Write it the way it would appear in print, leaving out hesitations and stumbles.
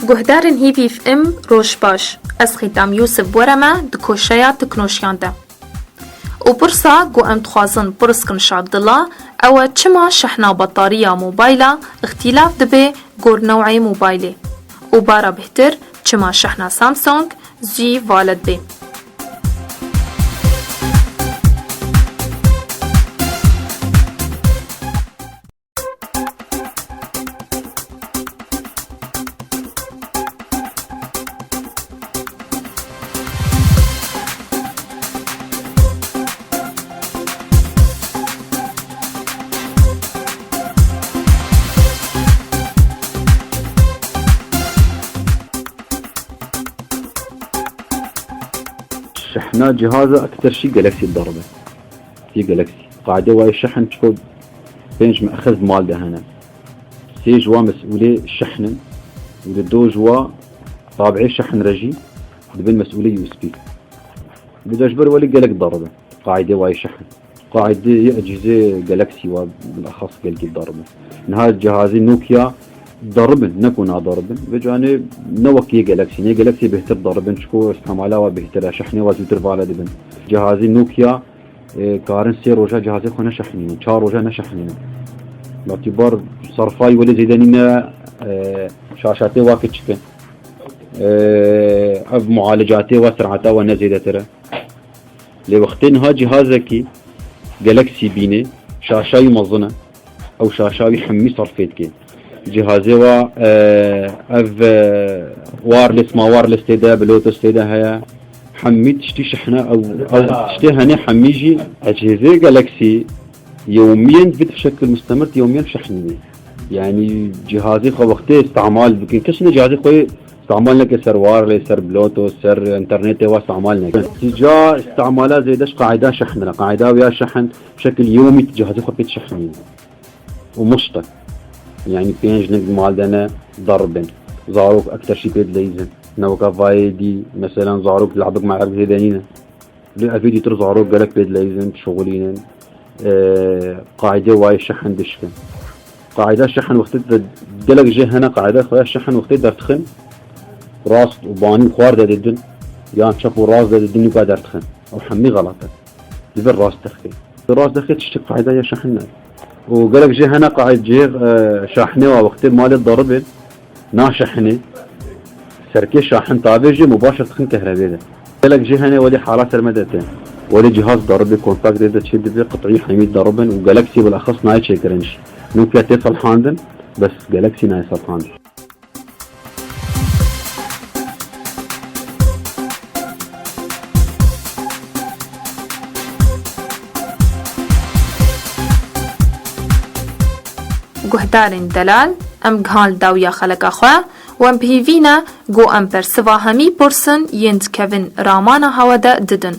گهدارن هیویف روش باش از خیتام یوسف ورما دکوشیا تکنوشیانده و برسا گو ام تخوازن برسکن شابدلا او چما شحنا بطارية موبايلا اختلاف دبي گور نوعي موبايلي و بارا بهتر چما شحنا سامسونج جي والد بي. شحنا جهازه أكثر شيء جالكسي الضربة هي جالكسي قاعدة واي الشحن تكون بينج مأخذ مال ده هنا سي جوا مسؤولية الشحن ودو جوا طابعي شحن رجي دبن مسؤولية يو اس بي بدأ جبر ولي جالك ضربة قاعدة واي شحن قاعدة أجهزة جالكسي وبالأخص جالكي الضربة نهاية جهازي نوكيا ضربن نكون ضربن بجاني نوكي جالكسي ني جالكسي بهتر ضربن شكو استعمالها وبهتر شحني وزوتر فالا دبن جهازي نوكيا كارن سي روجا جهازي خونا شحنين 4 روجا نشحنين باعتبار صرفاي ولا زيدانينا شاشاتي واكتشكن اب معالجاتي وسرعتها ونزيدة ترى لوقتين ها جهازك جالكسي بيني شاشاي مظنة او شاشاي حمي صرفيتك جهازي و وايرلس ما وايرلس تيدا بلوتوث تيدا هيا حمي تشتي شحنة او تشتي هني حميجي اجهزة جالكسي يوميا بشكل مستمر يوميا شحنية يعني جهازي خو وقتي استعمال بكين كشنا جهازي خوي استعمالنا كسر وايرلس سر بلوتوث سر انترنت واستعمالنا تجا استعمالها زيدش قاعدة شحننا قاعدة ويا شحن بشكل يومي جهازي خو بيت شحنية ومشتق يعني بينج نقد مالدنا ضربن زاروك اكثر شيء بيد ليزن نوكا فايدي مثلا زاروك لعبك مع عبد هدانينا لأفيدي تر زاروك قالك بيد ليزن شغلين قاعدة واي شحن دشكن قاعدة شحن وقت قالك جه هنا قاعدة خويا شحن وقت درتخن راس وباني خوار ددن يعني شافوا راس ددن وقاعد درتخن او حمي غلطه دبر راس تخي راس دخي تشتي قاعدة يا شحن وقالك جه هنا قاعد جه شاحنه ووقت مال الضرب ناشحنه سركي شاحن طابجي مباشر تخن كهرباء ده قالك جه هنا ولي حالات المدته ولي جهاز ضرب كونتاكت ده تشد به قطعي حميد ضربا وجالكسي بالاخص ناي شيكرنش نوكيا تصل حاندن بس جالكسي ناي صلحان گهدارن دلال ام گهال داویا خلقا خواه و ام بهیوینا گو ام پر سوا همی پرسن یند کوین رامان هوا دا ددن